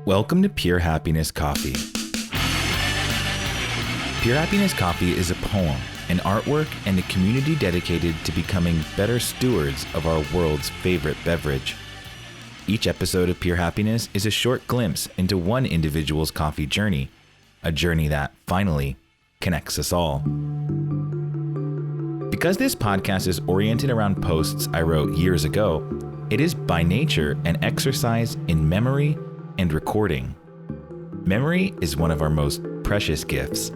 Welcome to Pure Happiness Coffee. Pure Happiness Coffee is a poem, an artwork, and a community dedicated to becoming better stewards of our world's favorite beverage. Each episode of Pure Happiness is a short glimpse into one individual's coffee journey, a journey that, finally, connects us all. Because this podcast is oriented around posts I wrote years ago, it is by nature an exercise in memory and recording. Memory is one of our most precious gifts,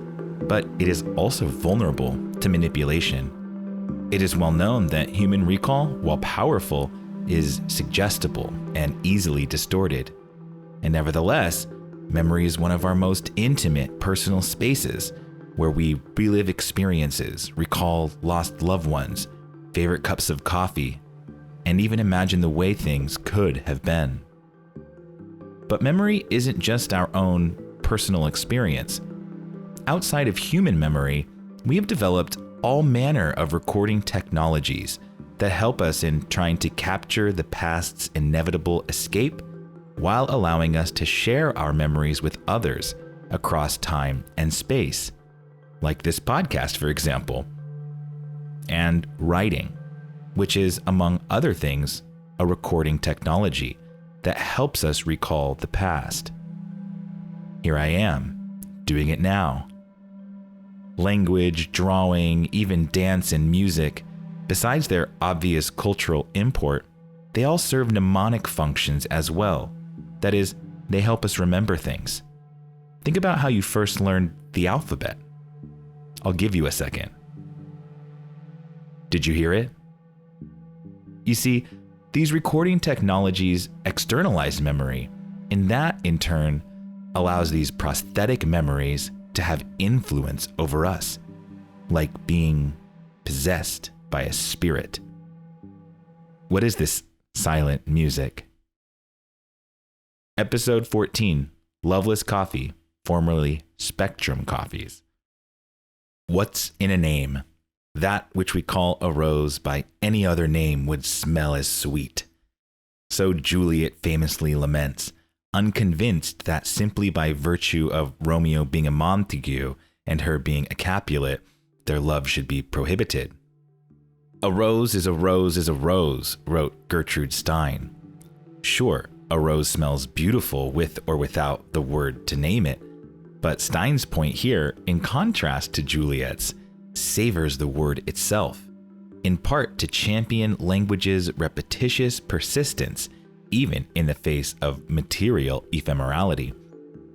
but it is also vulnerable to manipulation. It is well known that human recall, while powerful, is suggestible and easily distorted. And nevertheless, memory is one of our most intimate personal spaces where we relive experiences, recall lost loved ones, favorite cups of coffee, and even imagine the way things could have been. But memory isn't just our own personal experience. Outside of human memory, we have developed all manner of recording technologies that help us in trying to capture the past's inevitable escape while allowing us to share our memories with others across time and space, like this podcast, for example. And writing, which is, among other things, a recording technology that helps us recall the past. Here I am, doing it now. Language, drawing, even dance and music, besides their obvious cultural import, they all serve mnemonic functions as well. That is, they help us remember things. Think about how you first learned the alphabet. I'll give you a second. Did you hear it? You see, these recording technologies externalize memory, and that, in turn, allows these prosthetic memories to have influence over us, like being possessed by a spirit. What is this silent music? Episode 14, Loveless Coffee, formerly Spectrum Coffees. What's in a name? That which we call a rose by any other name would smell as sweet. So Juliet famously laments, unconvinced that simply by virtue of Romeo being a Montague and her being a Capulet, their love should be prohibited. A rose is a rose is a rose, wrote Gertrude Stein. Sure, a rose smells beautiful with or without the word to name it, but Stein's point here, in contrast to Juliet's, savors the word itself, in part to champion language's repetitious persistence, even in the face of material ephemerality.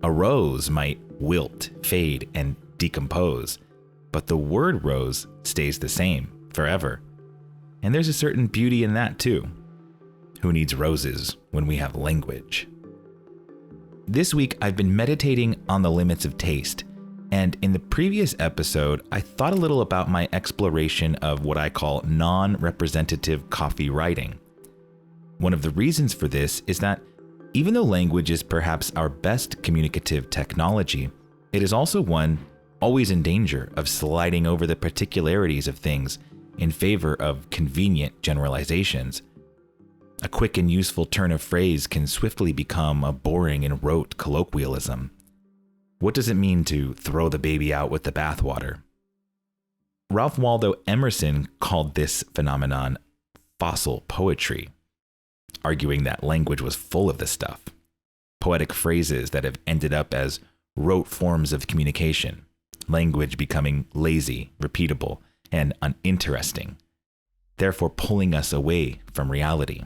A rose might wilt, fade, and decompose, but the word rose stays the same forever. And there's a certain beauty in that too. Who needs roses when we have language? This week, I've been meditating on the limits of taste. And in the previous episode, I thought a little about my exploration of what I call non-representative coffee writing. One of the reasons for this is that even though language is perhaps our best communicative technology, it is also one always in danger of sliding over the particularities of things in favor of convenient generalizations. A quick and useful turn of phrase can swiftly become a boring and rote colloquialism. What does it mean to throw the baby out with the bathwater? Ralph Waldo Emerson called this phenomenon fossil poetry, arguing that language was full of this stuff, poetic phrases that have ended up as rote forms of communication, language becoming lazy, repeatable, and uninteresting, therefore pulling us away from reality.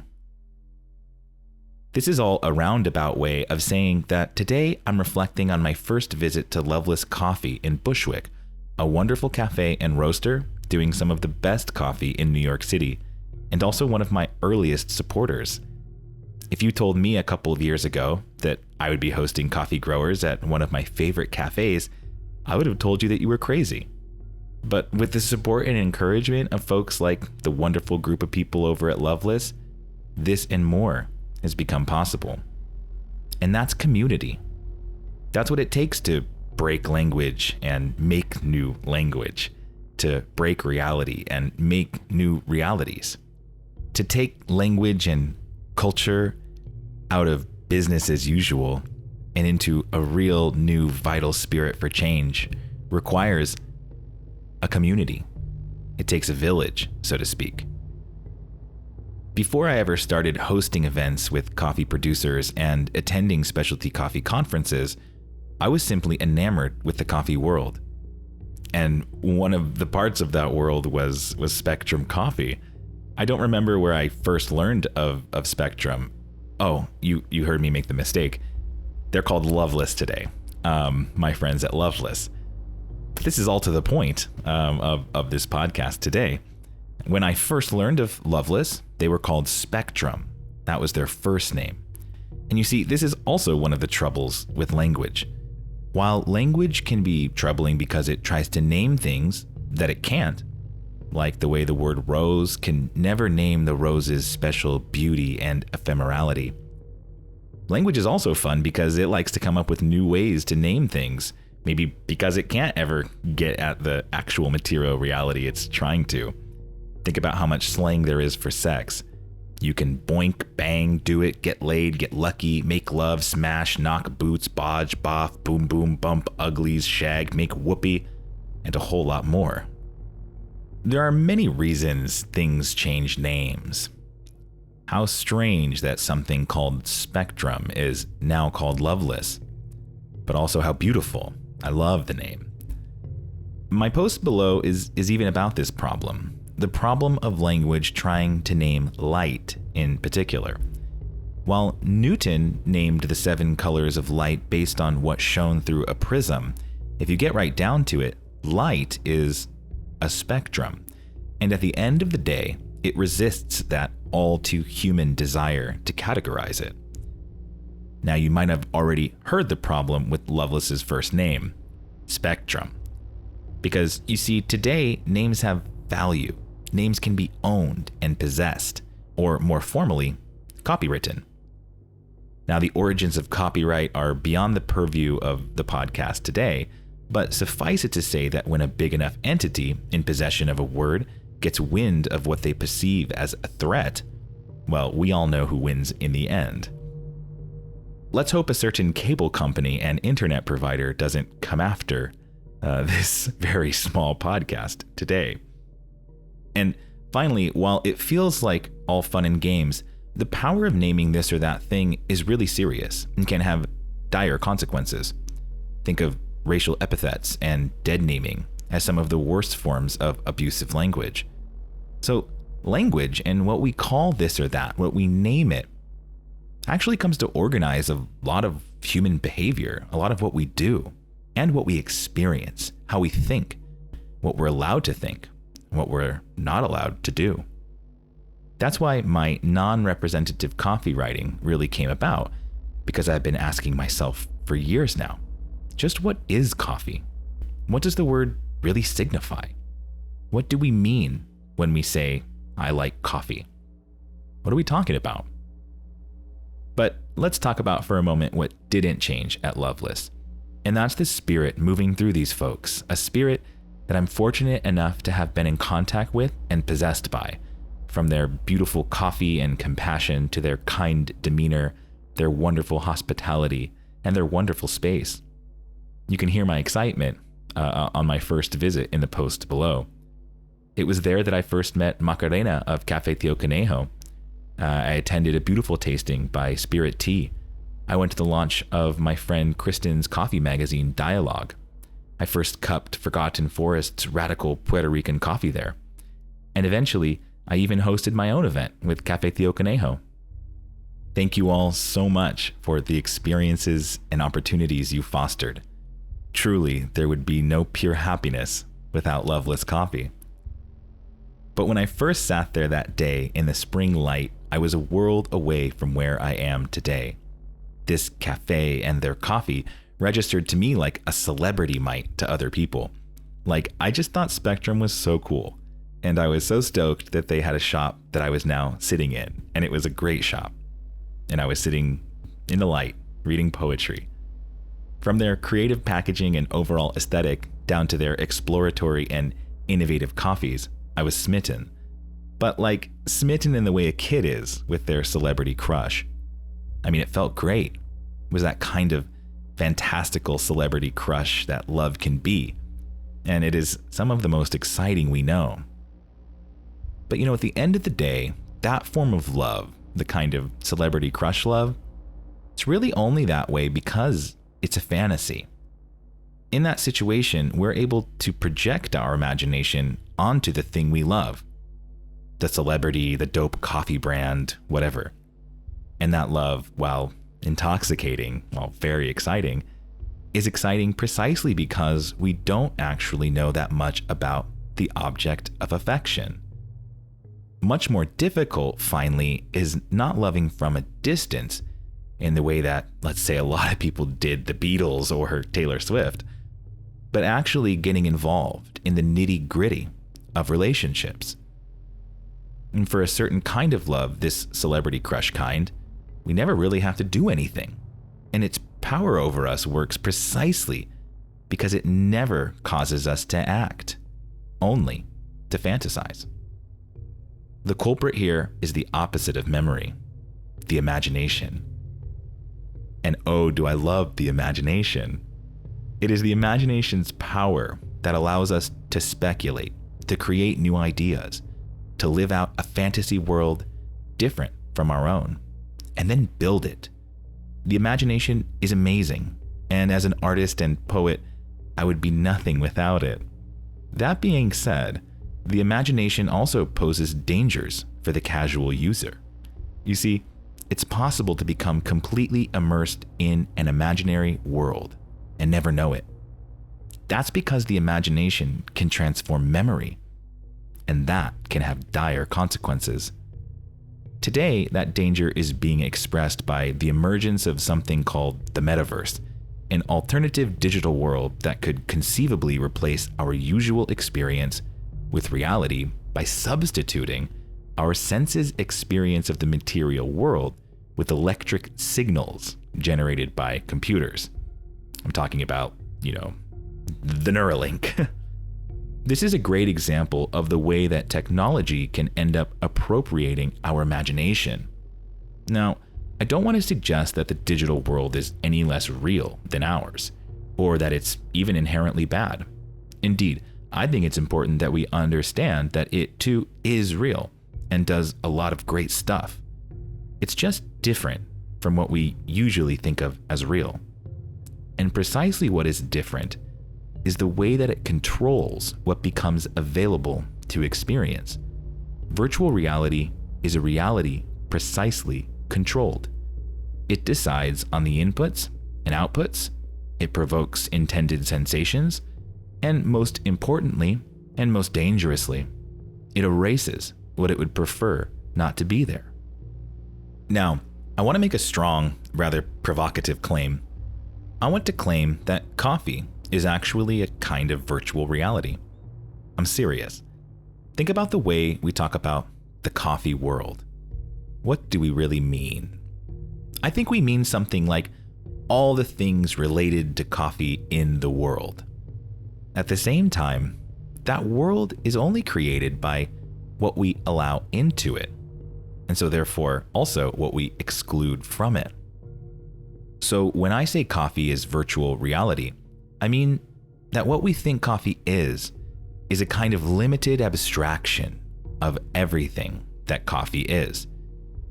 This is all a roundabout way of saying that today I'm reflecting on my first visit to Loveless Coffee in Bushwick, a wonderful cafe and roaster doing some of the best coffee in New York City, and also one of my earliest supporters. If you told me a couple of years ago that I would be hosting coffee growers at one of my favorite cafes, I would have told you that you were crazy. But with the support and encouragement of folks like the wonderful group of people over at Loveless, this and more has become possible. And that's community. That's what it takes to break language and make new language, to break reality and make new realities, to take language and culture out of business as usual and into a real new vital spirit for change requires a community. It takes a village, so to speak. Before I ever started hosting events with coffee producers and attending specialty coffee conferences, I was simply enamored with the coffee world. And one of the parts of that world was Spectrum Coffee. I don't remember where I first learned of Spectrum. Oh, you heard me make the mistake. They're called Loveless today. My friends at Loveless. But this is all to the point of this podcast today. When I first learned of Loveless, they were called Spectrum. That was their first name. And you see, this is also one of the troubles with language. While language can be troubling because it tries to name things that it can't, like the way the word rose can never name the rose's special beauty and ephemerality. Language is also fun because it likes to come up with new ways to name things, maybe because it can't ever get at the actual material reality it's trying to. Think about how much slang there is for sex. You can boink, bang, do it, get laid, get lucky, make love, smash, knock, boots, bodge, boff, boom, boom, bump, uglies, shag, make whoopee, and a whole lot more. There are many reasons things change names. How strange that something called Spectrum is now called Loveless, but also how beautiful. I love the name. My post below is even about this problem. The problem of language trying to name light in particular. While Newton named the 7 colors of light based on what shone through a prism, if you get right down to it, light is a spectrum. And at the end of the day, it resists that all too human desire to categorize it. Now, you might have already heard the problem with Lovelace's first name, Spectrum. Because you see, today, names have value. Names can be owned and possessed, or more formally, copywritten. Now, the origins of copyright are beyond the purview of the podcast today, but suffice it to say that when a big enough entity in possession of a word gets wind of what they perceive as a threat, well, we all know who wins in the end. Let's hope a certain cable company and internet provider doesn't come after this very small podcast today. And finally, while it feels like all fun and games, the power of naming this or that thing is really serious and can have dire consequences. Think of racial epithets and dead naming as some of the worst forms of abusive language. So language and what we call this or that, what we name it, actually comes to organize a lot of human behavior, a lot of what we do, and what we experience, how we think, what we're allowed to think, what we're not allowed to do. That's why my non-representative coffee writing really came about, because I've been asking myself for years now, just what is coffee? What does the word really signify? What do we mean when we say, I like coffee? What are we talking about? But let's talk about for a moment what didn't change at Loveless. And that's the spirit moving through these folks, a spirit that I'm fortunate enough to have been in contact with and possessed by, from their beautiful coffee and compassion to their kind demeanor, their wonderful hospitality, and their wonderful space. You can hear my excitement on my first visit in the post below. It was there that I first met Macarena of Cafe Tio Conejo. I attended a beautiful tasting by Spirit Tea. I went to the launch of my friend Kristen's coffee magazine, Dialogue. I first cupped Forgotten Forest's radical Puerto Rican coffee there. And eventually, I even hosted my own event with Cafe Tio Conejo. Thank you all so much for the experiences and opportunities you fostered. Truly, there would be no pure happiness without Loveless Coffee. But when I first sat there that day in the spring light, I was a world away from where I am today. This cafe and their coffee registered to me like a celebrity might to other people. Like, I just thought Spectrum was so cool. And I was so stoked that they had a shop that I was now sitting in. And it was a great shop. And I was sitting in the light, reading poetry. From their creative packaging and overall aesthetic down to their exploratory and innovative coffees, I was smitten. But like, smitten in the way a kid is with their celebrity crush. I mean, it felt great. It was that kind of fantastical celebrity crush that love can be, and it is some of the most exciting we know. But at the end of the day, that form of love, the kind of celebrity crush love, it's really only that way because it's a fantasy. In that situation, we're able to project our imagination onto the thing we love. The celebrity, the dope coffee brand, whatever. And that love, while intoxicating, while very exciting, is exciting precisely because we don't actually know that much about the object of affection. Much more difficult, finally, is not loving from a distance in the way that, let's say, a lot of people did the Beatles or Taylor Swift, but actually getting involved in the nitty-gritty of relationships. And for a certain kind of love, this celebrity crush kind, we never really have to do anything. And its power over us works precisely because it never causes us to act, only to fantasize. The culprit here is the opposite of memory, the imagination. And oh, do I love the imagination. It is the imagination's power that allows us to speculate, to create new ideas, to live out a fantasy world different from our own, and then build it. The imagination is amazing, and as an artist and poet, I would be nothing without it. That being said, the imagination also poses dangers for the casual user. You see, it's possible to become completely immersed in an imaginary world and never know it. That's because the imagination can transform memory, and that can have dire consequences. Today, that danger is being expressed by the emergence of something called the metaverse, an alternative digital world that could conceivably replace our usual experience with reality by substituting our senses' experience of the material world with electric signals generated by computers. I'm talking about, the Neuralink. This is a great example of the way that technology can end up appropriating our imagination. Now, I don't want to suggest that the digital world is any less real than ours, or that it's even inherently bad. Indeed, I think it's important that we understand that it too is real and does a lot of great stuff. It's just different from what we usually think of as real. And precisely what is different is the way that it controls what becomes available to experience. Virtual reality is a reality precisely controlled. It decides on the inputs and outputs, it provokes intended sensations, and most importantly, and most dangerously, it erases what it would prefer not to be there. Now, I want to make a strong, rather provocative claim. I want to claim that coffee is actually a kind of virtual reality. I'm serious. Think about the way we talk about the coffee world. What do we really mean? I think we mean something like all the things related to coffee in the world. At the same time, that world is only created by what we allow into it, and so therefore also what we exclude from it. So when I say coffee is virtual reality, I mean that what we think coffee is a kind of limited abstraction of everything that coffee is.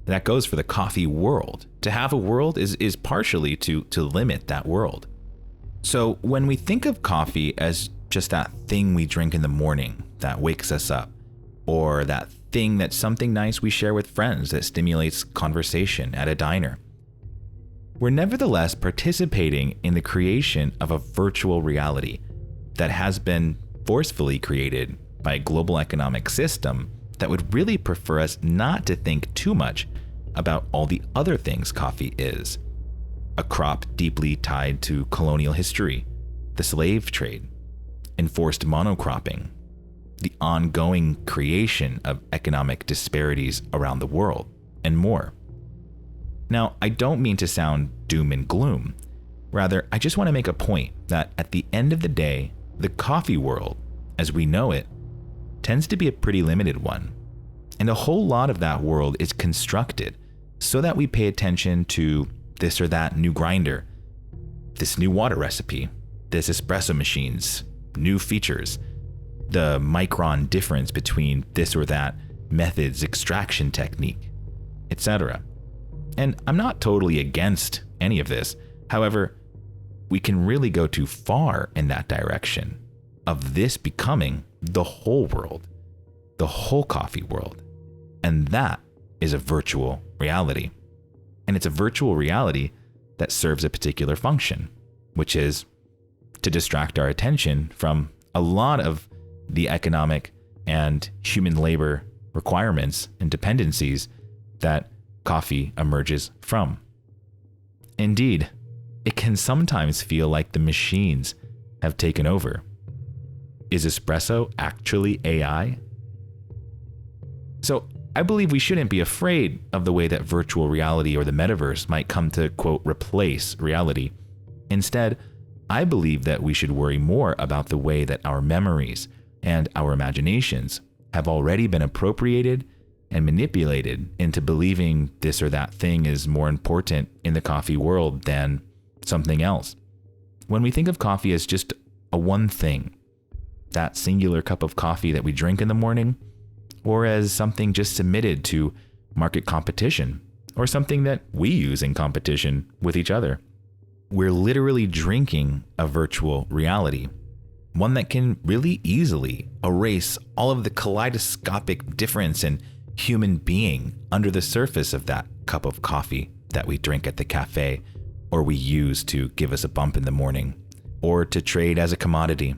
That goes for the coffee world. To have a world is partially to limit that world. So when we think of coffee as just that thing we drink in the morning that wakes us up, or that thing that's something nice we share with friends that stimulates conversation at a diner, we're nevertheless participating in the creation of a virtual reality that has been forcefully created by a global economic system that would really prefer us not to think too much about all the other things coffee is. A crop deeply tied to colonial history, the slave trade, enforced monocropping, the ongoing creation of economic disparities around the world, and more. Now, I don't mean to sound doom and gloom. Rather, I just want to make a point that at the end of the day, the coffee world, as we know it, tends to be a pretty limited one. And a whole lot of that world is constructed so that we pay attention to this or that new grinder. this new water recipe, this espresso machine's new features, the micron difference between this or that method's extraction technique, etc. And I'm not totally against any of this. However, we can really go too far in that direction of this becoming the whole world, the whole coffee world. And that is a virtual reality. And it's a virtual reality that serves a particular function, which is to distract our attention from a lot of the economic and human labor requirements and dependencies that coffee emerges from. Indeed, it can sometimes feel like the machines have taken over. Is espresso actually AI? So I believe we shouldn't be afraid of the way that virtual reality or the metaverse might come to, quote, replace reality. Instead, I believe that we should worry more about the way that our memories and our imaginations have already been appropriated and manipulated into believing this or that thing is more important in the coffee world than something else. When we think of coffee as just a one thing, that singular cup of coffee that we drink in the morning, or as something just submitted to market competition, or something that we use in competition with each other, we're literally drinking a virtual reality, one that can really easily erase all of the kaleidoscopic difference in human being under the surface of that cup of coffee that we drink at the cafe, or we use to give us a bump in the morning, or to trade as a commodity.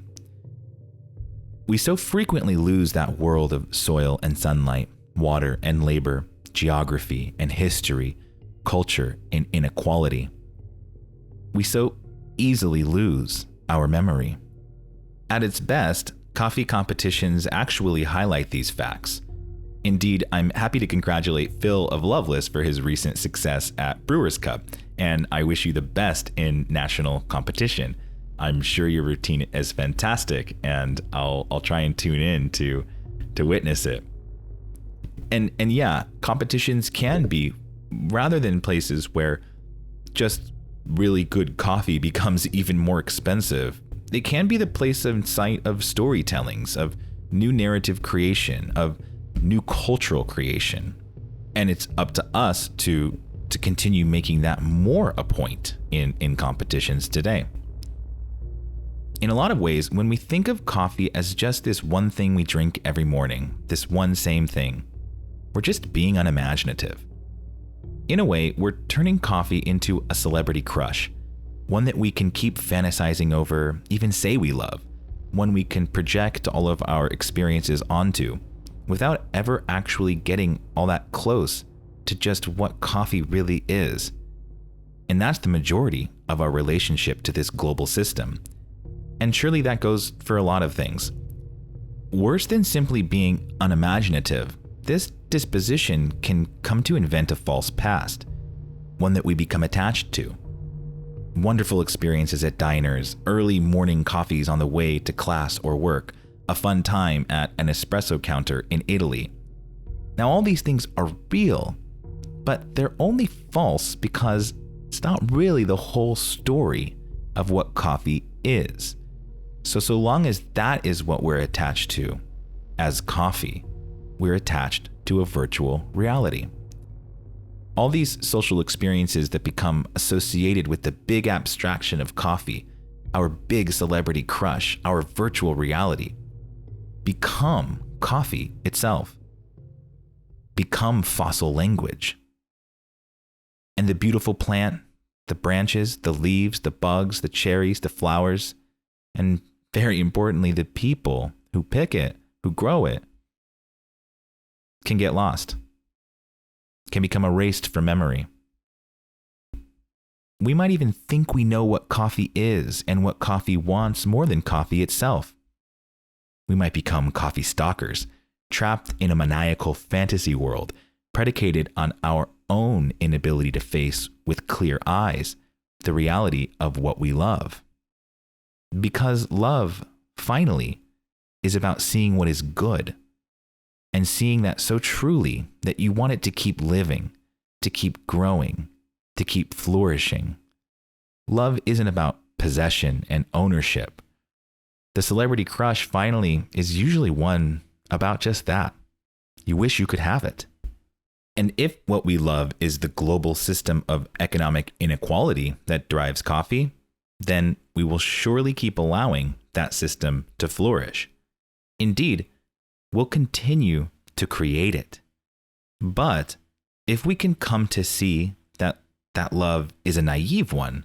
We so frequently lose that world of soil and sunlight, water and labor, geography and history, culture and inequality. We so easily lose our memory. At its best, coffee competitions actually highlight these facts. Indeed, I'm happy to congratulate Phil of Loveless for his recent success at Brewers Cup, and I wish you the best in national competition. I'm sure your routine is fantastic, and I'll try and tune in to witness it. And yeah, competitions can be, rather than places where just really good coffee becomes even more expensive, it can be the place and site of storytellings, of new narrative creation, of new cultural creation. And it's up to us to continue making that more a point in competitions today. In a lot of ways, when we think of coffee as just this one thing we drink every morning, this one same thing, we're just being unimaginative. In a way, we're turning coffee into a celebrity crush, one that we can keep fantasizing over, even say we love, one we can project all of our experiences onto, without ever actually getting all that close to just what coffee really is. And that's the majority of our relationship to this global system. And surely that goes for a lot of things. Worse than simply being unimaginative, this disposition can come to invent a false past, one that we become attached to. Wonderful experiences at diners, early morning coffees on the way to class or work, a fun time at an espresso counter in Italy. Now, all these things are real, but they're only false because it's not really the whole story of what coffee is. So long as that is what we're attached to as coffee, we're attached to a virtual reality. All these social experiences that become associated with the big abstraction of coffee, our big celebrity crush, our virtual reality, become coffee itself, become fossil language. And the beautiful plant, the branches, the leaves, the bugs, the cherries, the flowers, and very importantly, the people who pick it, who grow it, can get lost, can become erased from memory. We might even think we know what coffee is and what coffee wants more than coffee itself. We might become coffee stalkers, trapped in a maniacal fantasy world predicated on our own inability to face with clear eyes the reality of what we love. Because love, finally, is about seeing what is good, and seeing that so truly that you want it to keep living, to keep growing, to keep flourishing. love isn't about possession and ownership. The celebrity crush finally is usually one about just that. You wish you could have it. And if what we love is the global system of economic inequality that drives coffee, then we will surely keep allowing that system to flourish. Indeed, we'll continue to create it. But if we can come to see that that love is a naive one,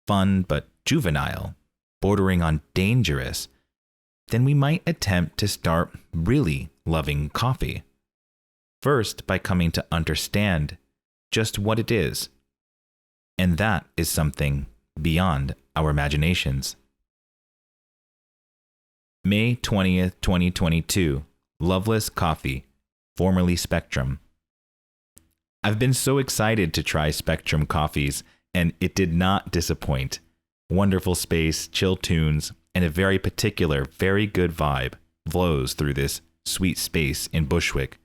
fun but juvenile, bordering on dangerous, then we might attempt to start really loving coffee. First, by coming to understand just what it is. And that is something beyond our imaginations. May 20th, 2022, Loveless Coffee, formerly Spectrum. I've been so excited to try Spectrum coffees, and it did not disappoint. Wonderful space, chill tunes, and a very particular, very good vibe flows through this sweet space in Bushwick.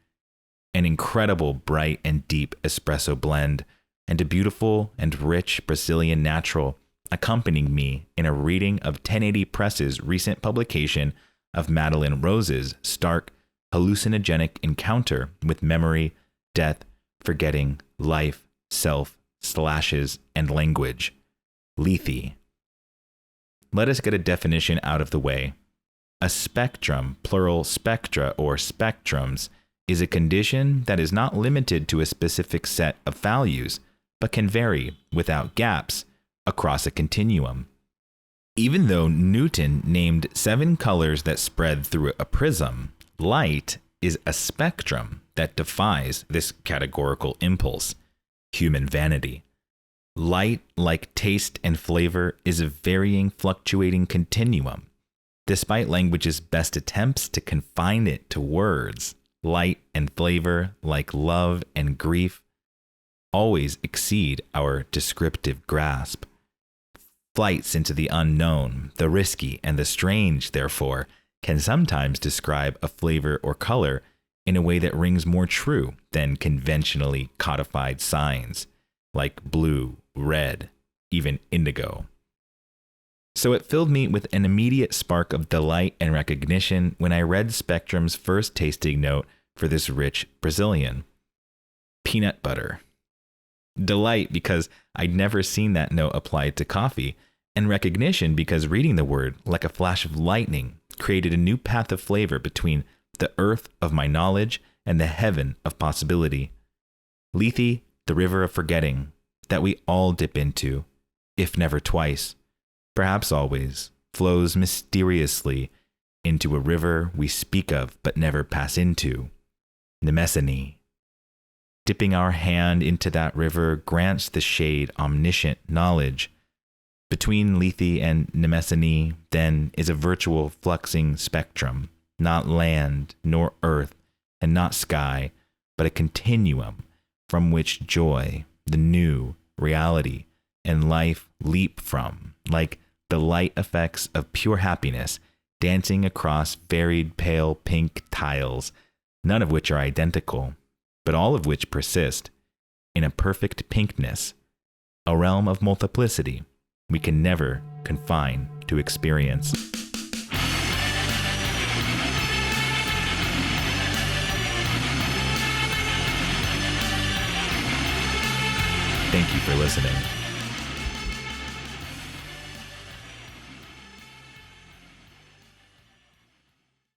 An incredible bright and deep espresso blend, and a beautiful and rich Brazilian natural accompanying me in a reading of 1080 Press's recent publication of Madeline Rose's stark, hallucinogenic encounter with memory, death, forgetting, life, self, slashes, and language. Lethe. Let us get a definition out of the way. A spectrum, plural spectra or spectrums, is a condition that is not limited to a specific set of values, but can vary, without gaps, across a continuum. Even though Newton named 7 colors that spread through a prism, light is a spectrum that defies this categorical impulse, human vanity. Light, like taste and flavor, is a varying, fluctuating continuum. Despite language's best attempts to confine it to words, light and flavor, like love and grief, always exceed our descriptive grasp. Flights into the unknown, the risky and the strange, therefore, can sometimes describe a flavor or color in a way that rings more true than conventionally codified signs, like blue, red, even indigo. So it filled me with an immediate spark of delight and recognition when I read Spectrum's first tasting note for this rich Brazilian. Peanut butter. Delight because I'd never seen that note applied to coffee, and recognition because reading the word like a flash of lightning created a new path of flavor between the earth of my knowledge and the heaven of possibility. Lethe, the river of forgetting, that we all dip into, if never twice, perhaps always, flows mysteriously into a river we speak of but never pass into. Mnemosyne. Dipping our hand into that river grants the shade omniscient knowledge. Between Lethe and Mnemosyne, then, is a virtual fluxing spectrum, not land, nor earth, and not sky, but a continuum from which joy, the new, reality, and life leap from, like the light effects of pure happiness dancing across varied pale pink tiles, none of which are identical, but all of which persist in a perfect pinkness, a realm of multiplicity we can never confine to experience. Thank you for listening.